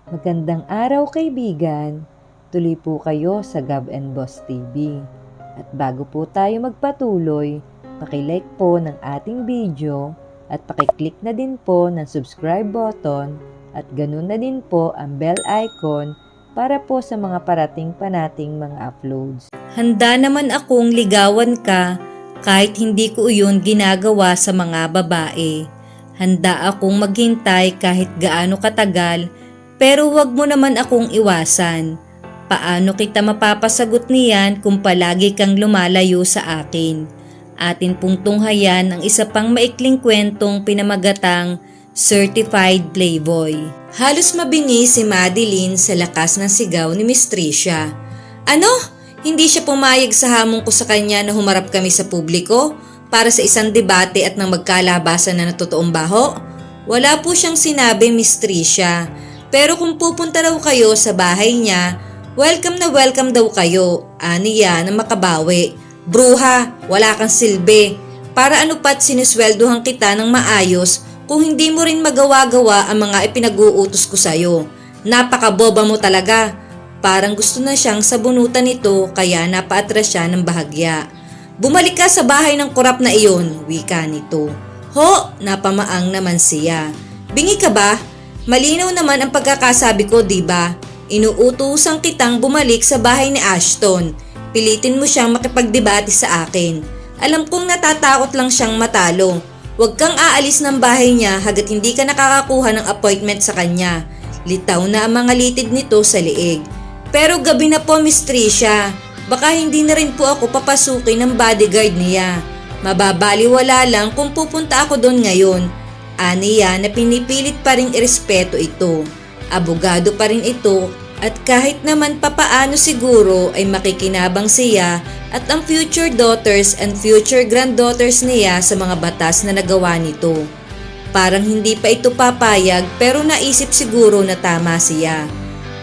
Magandang araw kaibigan, tuloy po kayo sa Gab and Boss TV. At bago po tayo magpatuloy, pakilike po ng ating video at pakiclick na din po ng subscribe button at ganun na din po ang bell icon para po sa mga parating pa nating mga uploads. Handa naman akong ligawan ka kahit hindi ko iyon ginagawa sa mga babae. Handa akong maghintay kahit gaano katagal, pero huwag mo naman akong iwasan. Paano kita mapapasagot niyan kung palagi kang lumalayo sa akin? Atin pong tunghayan ang isa pang maikling kwentong pinamagatang Certified Playboy. Halos mabingi si Madeline sa lakas ng sigaw ni Miss Tricia. Ano? Hindi siya pumayag sa hamon ko sa kanya na humarap kami sa publiko para sa isang debate at nang magkalabasan na totoong baho? Wala po siyang sinabi, Miss Tricia. Pero kung pupunta daw kayo sa bahay niya, welcome na welcome daw kayo, aniya na makabawi. Bruha, wala kang silbi. Para ano pat sinusweldohan kita ng maayos kung hindi mo rin magawa-gawa ang mga ipinag-uutos ko sa'yo. Napakaboba mo talaga. Parang gusto na siyang sabunutan nito kaya napaatras siya ng bahagya. Bumalik ka sa bahay ng kurap na iyon, wika nito. Ho, napamaang naman siya. Bingi ka ba? Malinaw naman ang pagkakasabi ko, diba? Inuutusan kitang bumalik sa bahay ni Ashton. Pilitin mo siyang makipagdebate sa akin. Alam kong natatakot lang siyang matalo. Huwag kang aalis ng bahay niya hanggat hindi ka nakakakuha ng appointment sa kanya. Litaw na ang mga litid nito sa liig. Pero gabi na po, Miss Tricia. Baka hindi na rin po ako papasukin ng bodyguard niya. Mababaliwala lang kung pupunta ako doon ngayon. Aniya na pinipilit pa ring irespeto ito. Abogado pa rin ito at kahit naman papaano siguro ay makikinabang siya at ang future daughters and future granddaughters niya sa mga batas na nagawa nito. Parang hindi pa ito papayag pero naisip siguro na tama siya.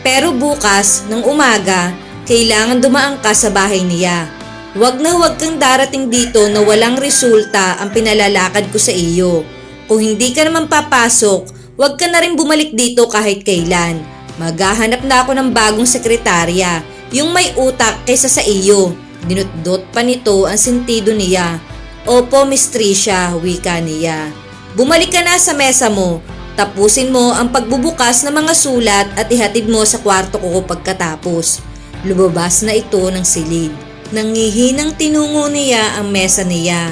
Pero bukas ng umaga, kailangan dumaan ka sa bahay niya. Huwag na huwag kang darating dito na walang resulta ang pinalalakad ko sa iyo. Kung hindi ka naman papasok, huwag ka na rin bumalik dito kahit kailan. Maghahanap na ako ng bagong sekretarya, yung may utak kaysa sa iyo. Dinutdot pa nito ang sentido niya. Opo, Miss Tricia, wika niya. Bumalik ka na sa mesa mo. Tapusin mo ang pagbubukas ng mga sulat at ihatid mo sa kwarto ko pagkatapos. Lumabas na ito ng silid. Nangihinang tinungo niya ang mesa niya.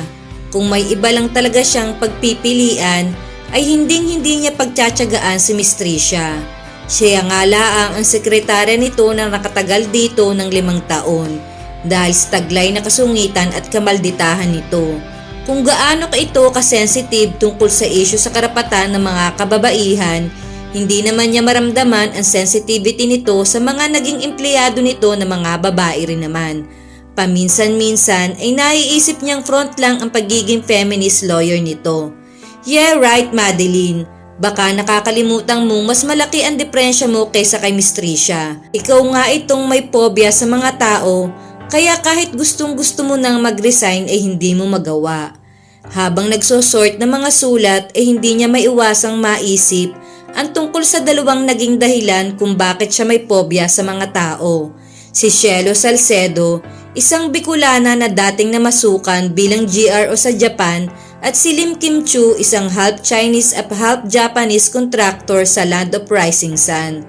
Kung may iba lang talaga siyang pagpipilian, ay hinding-hindi niya pagtsatsagaan si Miss Tricia. Siya nga laang ang sekretarya nito na nakatagal dito ng 5 taon dahil sa taglay na kasungitan at kamalditahan nito. Kung gaano ka ito kasensitive tungkol sa isyu sa karapatan ng mga kababaihan, hindi naman niya maramdaman ang sensitivity nito sa mga naging empleyado nito na mga babae rin naman. Paminsan-minsan ay naiisip niyang front lang ang pagiging feminist lawyer nito. Yeah, right, Madeline. Baka nakakalimutan mo mas malaki ang diferensya mo kaysa kay Miss Tricia. Ikaw nga itong may phobia sa mga tao, kaya kahit gustong-gusto mo nang mag-resign ay hindi mo magawa. Habang nagsosort ng mga sulat ay hindi niya maiwasang maisip ang tungkol sa dalawang naging dahilan kung bakit siya may phobia sa mga tao. Si Cielo Salcedo, isang Bicolana na dating namasukan bilang GRO sa Japan, at si Lim Kim Chu, isang half Chinese at half Japanese contractor sa Land of Rising Sun.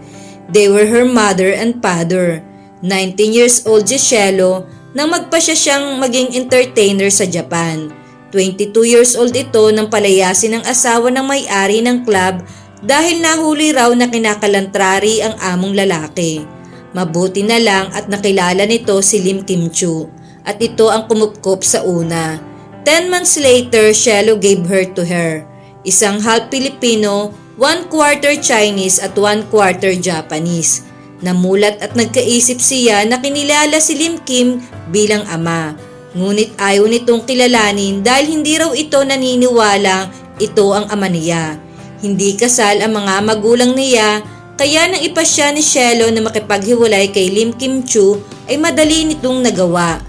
They were her mother and father. 19 years old si Cielo nang magpasya siyang maging entertainer sa Japan. 22 years old ito nang palayasin ng asawa ng may-ari ng club dahil nahuli raw na kinakalantrari ang among lalaki. Mabuti na lang at nakilala nito si Lim Kim Chu at ito ang kumupkop sa una. 10 months later, Cielo gave her to her. Isang half Filipino, 1/4 Chinese at 1/4 Japanese. Namulat at nagkaisip siya na kinilala si Lim Kim bilang ama. Ngunit ayaw nitong kilalanin dahil hindi raw ito naniniwalang ito ang ama niya. Hindi kasal ang mga magulang niya. Kaya nang ipasya ni Cielo na makipaghiwalay kay Lim Kim Chu ay madali nitong nagawa.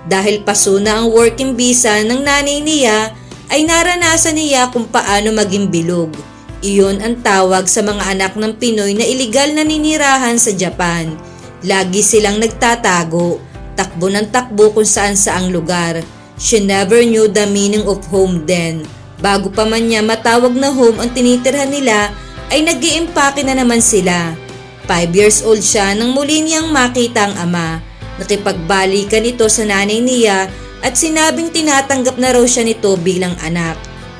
Dahil paso na ang working visa ng nanay niya ay naranasan niya kung paano maging bilog. Iyon ang tawag sa mga anak ng Pinoy na iligal na ninirahan sa Japan. Lagi silang nagtatago, takbo ng takbo kung saan saang lugar. She never knew the meaning of home then. Bago pa man niya matawag na home ang tinitirhan nila, ay nag-iimpake na naman sila. 5 years old siya nang muli niyang makita ang ama. Nakipagbalikan ito sa nanay niya at sinabing tinatanggap na raw siya nito bilang anak.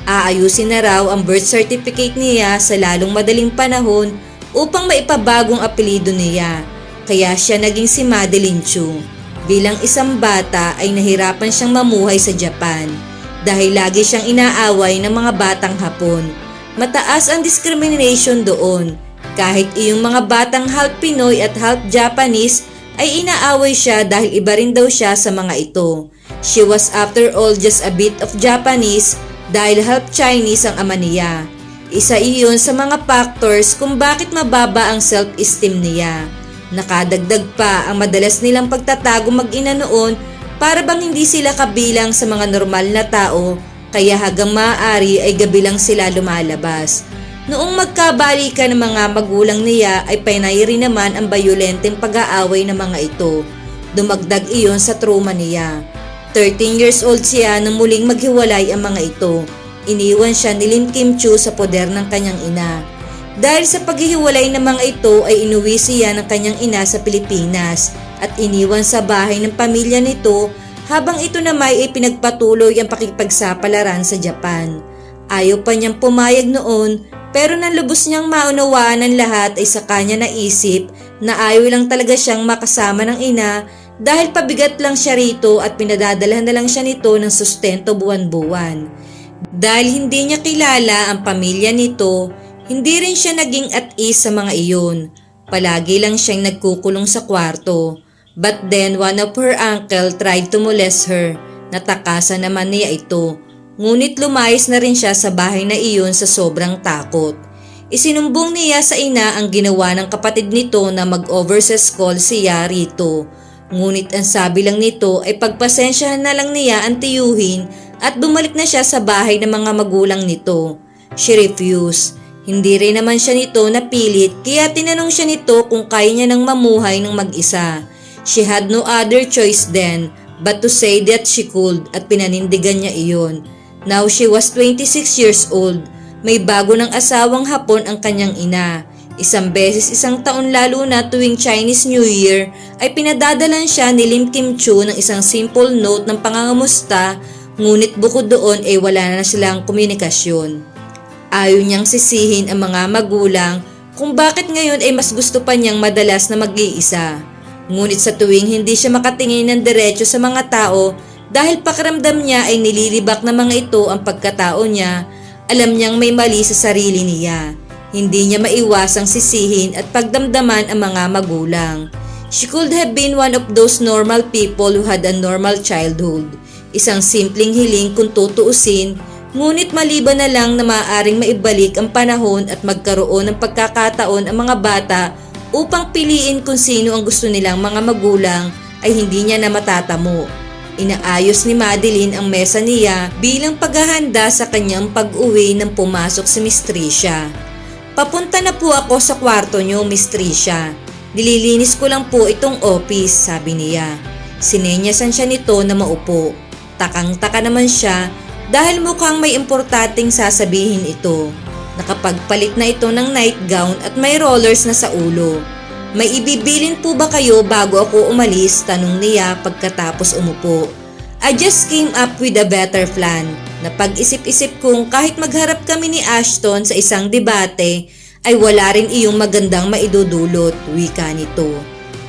Aayusin na raw ang birth certificate niya sa lalong madaling panahon upang maipabagong apelido niya. Kaya siya naging si Madeline Chu. Bilang isang bata ay nahirapan siyang mamuhay sa Japan dahil lagi siyang inaaway ng mga batang Hapon. Mataas ang discrimination doon. Kahit iyong mga batang half Pinoy at half Japanese ay inaaway siya dahil iba rin daw siya sa mga ito. She was after all just a bit of Japanese dahil half Chinese ang ama niya. Isa iyon sa mga factors kung bakit mababa ang self-esteem niya. Nakadagdag pa ang madalas nilang pagtatago mag-ina noon para bang hindi sila kabilang sa mga normal na tao kaya hanggang maaari ay gabi lang sila lumalabas. Noong magkabalikan ng mga magulang niya ay panay rin naman ang bayolenteng pag-aaway ng mga ito. Dumagdag iyon sa trauma niya. 13 years old siya nang muling maghiwalay ang mga ito. Iniwan siya ni Lim Kim Chu sa poder ng kanyang ina. Dahil sa paghihiwalay ng mga ito ay inuwi siya ng kanyang ina sa Pilipinas at iniwan sa bahay ng pamilya nito habang ito naman ay pinagpatuloy ang pakipagsapalaran sa Japan. Ayaw pa niyang pumayag noon pero nang lubos niyang maunawaan ng lahat ay sa kanya naisip na ayaw lang talaga siyang makasama ng ina dahil pabigat lang siya rito at pinadadalhan na lang siya nito ng sustento buwan-buwan. Dahil hindi niya kilala ang pamilya nito, hindi rin siya naging at ease sa mga iyon. Palagi lang siyang nagkukulong sa kwarto. But then one of her uncle tried to molest her. Natakasan naman niya ito. Ngunit lumayas na rin siya sa bahay na iyon sa sobrang takot. Isinumbong niya sa ina ang ginawa ng kapatid nito na mag-overseas call siya rito. Ngunit ang sabi lang nito ay pagpasensyahan na lang niya ang tiyuhin at bumalik na siya sa bahay ng mga magulang nito. She refused. Hindi rin naman siya nito napilit kaya tinanong siya nito kung kaya niya nang mamuhay ng mag-isa. She had no other choice then but to say that she could at pinanindigan niya iyon. Now she was 26 years old. May bago ng asawang Hapon ang kanyang ina. Isang beses isang taon lalo na tuwing Chinese New Year ay pinadadalan siya ni Lim Kim Chu ng isang simple note ng pangangamusta ngunit bukod doon ay wala na silang komunikasyon. Ayaw niyang sisihin ang mga magulang kung bakit ngayon ay mas gusto pa niyang madalas na mag-iisa. Ngunit sa tuwing hindi siya makatingin ng diretso sa mga tao dahil pakiramdam niya ay nililibak ng mga ito ang pagkatao niya, alam niyang may mali sa sarili niya. Hindi niya maiwasang sisihin at pagdamdaman ang mga magulang. She could have been one of those normal people who had a normal childhood. Isang simpleng hiling kung tutuusin, ngunit maliban na lang na maaaring maibalik ang panahon at magkaroon ng pagkakataon ang mga bata upang piliin kung sino ang gusto nilang mga magulang ay hindi niya na matatamo. Inaayos ni Madeline ang mesa niya bilang paghahanda sa kanyang pag-uwi nang pumasok si Miss Tricia. Papunta na po ako sa kwarto niyo, Miss Tricia. Nililinis ko lang po itong office, sabi niya. Sinenyasan siya nito na maupo. Takang-taka naman siya dahil mukhang may importanteng sasabihin ito. Nakapagpalit na ito ng nightgown at may rollers na sa ulo. May ibibilin po ba kayo bago ako umalis? Tanong niya pagkatapos umupo. I just came up with a better plan. Napag-isip-isip kong kahit magharap kami ni Ashton sa isang debate ay wala rin iyong magandang maidudulot, wika nito.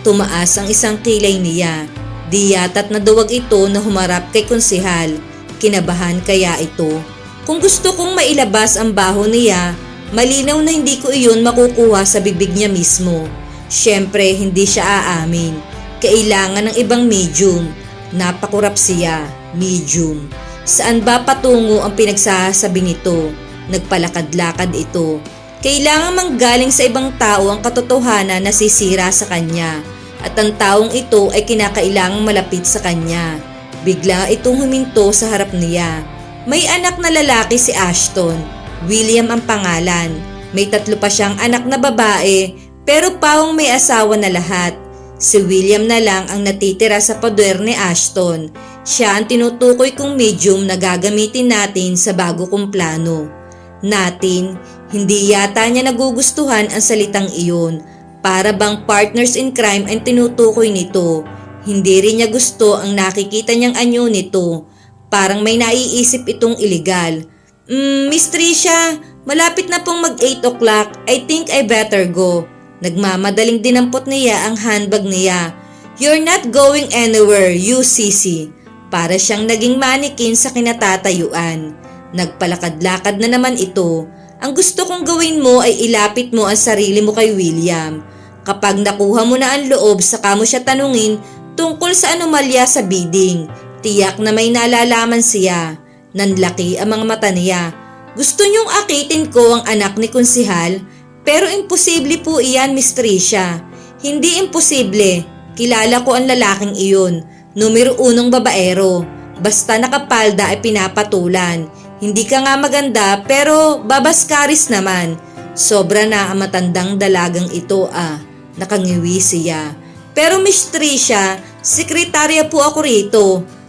Tumaas ang isang kilay niya. Di yata't naduwag ito na humarap kay konsehal. Kinabahan kaya ito. Kung gusto kong mailabas ang baho niya, malinaw na hindi ko iyon makukuha sa bibig niya mismo. Siyempre, hindi siya aamin. Kailangan ng ibang medium. Napakurap siya. Medium. Saan ba patungo ang pinagsasabi nito? Nagpalakad-lakad ito. Kailangan manggaling sa ibang tao ang katotohanan na sisira sa kanya. At ang taong ito ay kinakailangang malapit sa kanya. Bigla itong huminto sa harap niya. May anak na lalaki si Ashton. William ang pangalan. May 3 pa siyang anak na babae pero pawang may asawa na lahat. Si William na lang ang natitira sa poder ni Ashton. Siya ang tinutukoy kong medium na gagamitin natin sa bago kong plano. Natin, hindi yata niya nagugustuhan ang salitang iyon. Para bang partners in crime ang tinutukoy nito. Hindi rin niya gusto ang nakikita niyang anyo nito. Parang may naiisip itong illegal. Miss Tricia, malapit na pong mag 8 o'clock. I think I better go. Nagmamadaling dinampot niya ang handbag niya. You're not going anywhere, you sissy. Para siyang naging manikin sa kinatatayuan. Nagpalakad-lakad na naman ito. Ang gusto kong gawin mo ay ilapit mo ang sarili mo kay William. Kapag nakuha mo na ang loob, saka mo siya tanungin tungkol sa anomalya sa bidding. Tiyak na may nalalaman siya. Nanlaki ang mga mata niya. Gusto niyong akitin ko ang anak ni Konsehal? Pero imposible po iyan, Miss Tricia. Hindi imposible. Kilala ko ang lalaking iyon. Numero 1 babaero. Basta nakapalda ay pinapatulan. Hindi ka nga maganda pero babaskaris naman. Sobra na ang matandang dalagang ito Nakangiwi siya. Pero Miss Tricia, sekretarya po ako rito.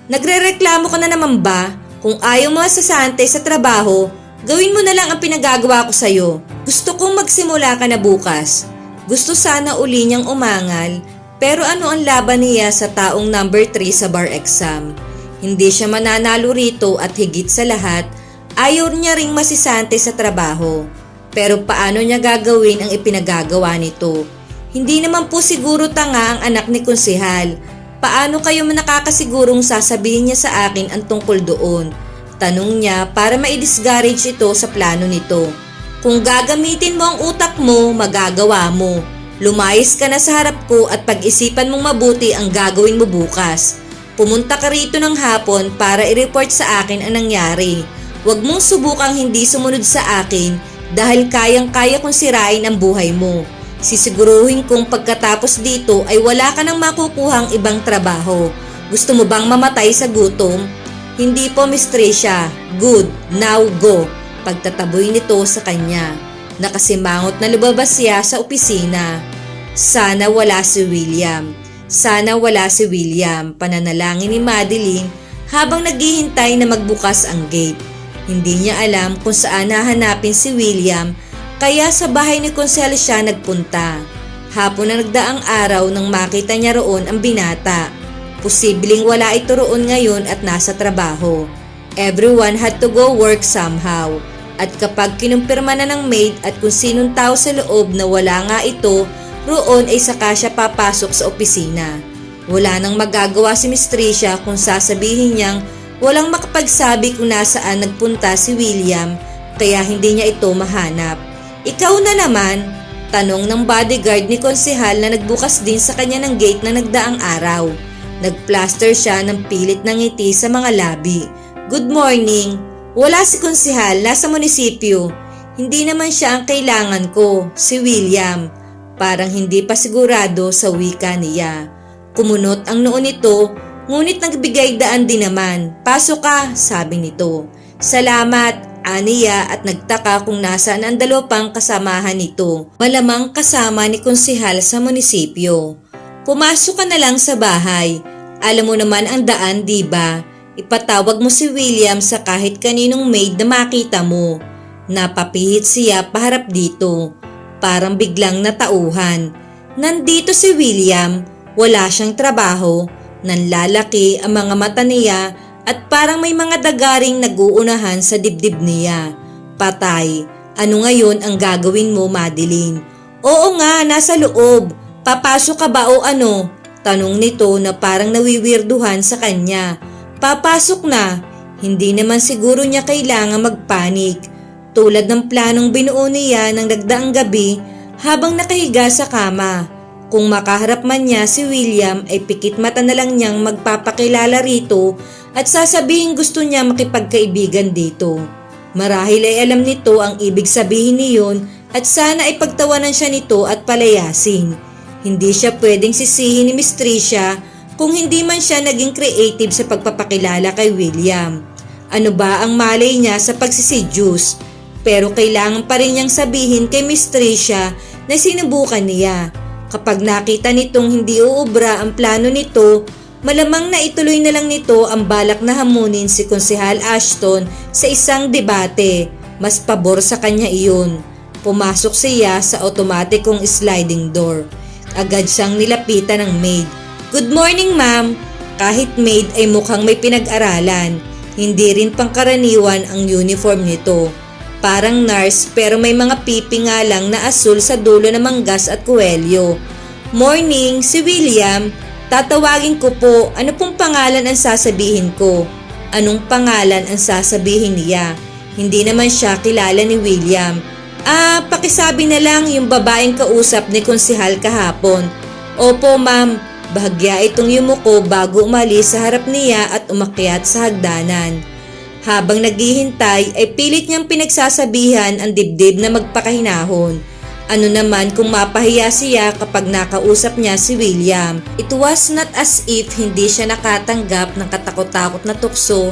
Nagrereklamo ka na naman ba? Kung ayaw mo sasante sa trabaho, gawin mo na lang ang pinagagawa ko sa'yo. Gusto kong magsimula ka na bukas. Gusto sana uli niyang umangal, pero ano ang laban niya sa taong number 3 sa bar exam? Hindi siya mananalo rito at higit sa lahat, ayaw niya ring masisante sa trabaho. Pero paano niya gagawin ang ipinagagawa nito? Hindi naman po siguro tanga ang anak ni Konsehal. Paano kayo nakakasigurong sasabihin niya sa akin ang tungkol doon? Tanong niya para ma-discourage ito sa plano nito. Kung gagamitin mo ang utak mo, magagawa mo. Lumayas ka na sa harap ko at pag-isipan mong mabuti ang gagawin mo bukas. Pumunta ka rito ng hapon para i-report sa akin ang nangyari. Huwag mong subukang hindi sumunod sa akin dahil kayang-kaya kong sirain ang buhay mo. Sisiguruhin kong pagkatapos dito ay wala ka nang makukuhang ibang trabaho. Gusto mo bang mamatay sa gutom? Hindi po, Miss Tricia. Good, now go. Pagtataboy nito sa kanya. Nakasimangot na lumabas siya sa opisina. Sana wala si William. Sana wala si William, pananalangin ni Madeline habang naghihintay na magbukas ang gate. Hindi niya alam kung saan hahanapin si William, kaya sa bahay ni Konsehal siya nagpunta. Hapon na nagdaang araw nang makita niya roon ang binata. Posibleng wala ito roon ngayon at nasa trabaho. Everyone had to go work somehow. At kapag kinumpirma na ng maid at kung sinong tao sa loob na wala nga ito, roon ay saka siya papasok sa opisina. Wala nang magagawa si Miss Tricia kung sasabihin niyang walang makapagsabi kung nasaan nagpunta si William, kaya hindi niya ito mahanap. Ikaw na naman? Tanong ng bodyguard ni Konsehal na nagbukas din sa kanya ng gate na nagdaang araw. Nagplaster siya ng pilit ng ngiti sa mga labi. Good morning. Wala si Konsehal, nasa munisipyo. Hindi naman siya ang kailangan ko, si William. Parang hindi pa sigurado sa wika niya. Kumunot ang noo nito, ngunit nagbigay daan din naman. Pasok ka, sabi nito. Salamat, aniya at nagtaka kung nasaan ang 2 pang kasamahan nito. Malamang kasama ni Konsehal sa munisipyo. Pumasok ka na lang sa bahay. Alam mo naman ang daan, diba? Ipatawag mo si William sa kahit kaninong maid na makita mo. Napapihit siya paharap dito. Parang biglang natauhan. Nandito si William. Wala siyang trabaho. Nanlalaki ang mga mata niya at parang may mga dagaring naguunahan sa dibdib niya. Patay. Ano ngayon ang gagawin mo, Madeline? Oo nga, nasa loob. Papasok ka ba o ano? Tanong nito na parang nawiwirduhan sa kanya. Papasok na. Hindi naman siguro niya kailangan magpanik. Tulad ng planong binuo niya ng nagdaang gabi habang nakahiga sa kama. Kung makaharap man niya si William ay pikit mata na lang niyang magpapakilala rito at sasabihin gusto niya makipagkaibigan dito. Marahil ay alam nito ang ibig sabihin niyon at sana ay pagtawanan siya nito at palayasin. Hindi siya pwedeng sisihin ni Miss Tricia kung hindi man siya naging creative sa pagpapakilala kay William. Ano ba ang malay niya sa pagsisidyus? Pero kailangan pa rin niyang sabihin kay Miss Tricia na sinubukan niya. Kapag nakita nitong hindi uubra ang plano nito, malamang na ituloy na lang nito ang balak na hamunin si Konsehal Ashton sa isang debate. Mas pabor sa kanya iyon. Pumasok siya sa otomatikong sliding door. Agad siyang nilapitan ng maid. "Good morning, ma'am." Kahit maid ay mukhang may pinag-aralan. Hindi rin pangkaraniwan ang uniform nito. Parang nurse pero may mga pipi nga lang na asul sa dulo ng manggas at kuwelyo. "Morning, si William. Tatawagin ko po. Ano pong pangalan ang sasabihin ko?" Anong pangalan ang sasabihin niya? Hindi naman siya kilala ni William. Pakisabi na lang yung babaeng kausap ni Konsehal kahapon." "Opo, ma'am." Bahagya itong yumuko bago umalis sa harap niya at umakyat sa hagdanan. Habang naghihintay ay pilit niyang pinagsasabihan ang dibdib na magpakahinahon. Ano naman kung mapahiya siya kapag nakausap niya si William. It was not as if hindi siya nakatanggap ng katakot-takot na tukso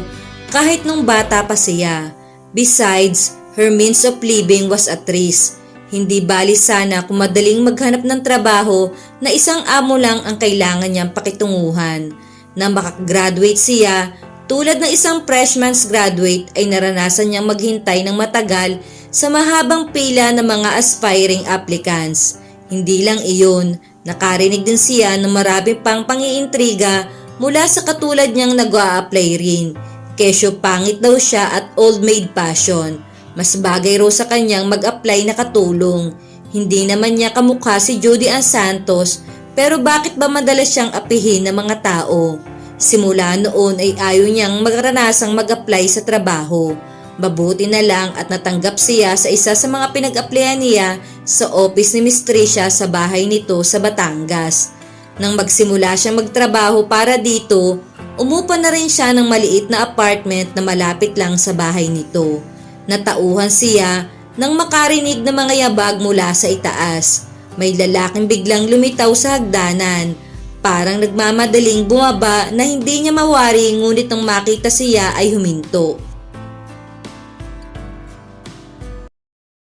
kahit nung bata pa siya. Besides, her means of living was at risk. Hindi bali sana kung madaling maghanap ng trabaho na isang amo lang ang kailangan niyang pakitunguhan. Na makagraduate siya, tulad ng isang freshman's graduate ay naranasan niyang maghintay ng matagal sa mahabang pila ng mga aspiring applicants. Hindi lang iyon, nakarinig din siya ng marami pang pangiintriga mula sa katulad niyang nag-a-apply rin. Kesyo pangit daw siya at old maid passion. Mas bagay raw sa kanyang mag-apply na katulong. Hindi naman niya kamukha si Judy Ann Santos, pero bakit ba madalas siyang apihin ng mga tao? Simula noon ay ayaw niyang magranasang mag-apply sa trabaho. Mabuti na lang at natanggap siya sa isa sa mga pinag-applyan niya sa office ni Miss Tricia sa bahay nito sa Batangas. Nang magsimula siyang magtrabaho para dito, umupa na rin siya ng maliit na apartment na malapit lang sa bahay nito. Natauhan siya nang makarinig ng mga yabag mula sa itaas. May lalaking biglang lumitaw sa hagdanan. Parang nagmamadaling bumaba na hindi niya mawari, ngunit nang makita siya ay huminto.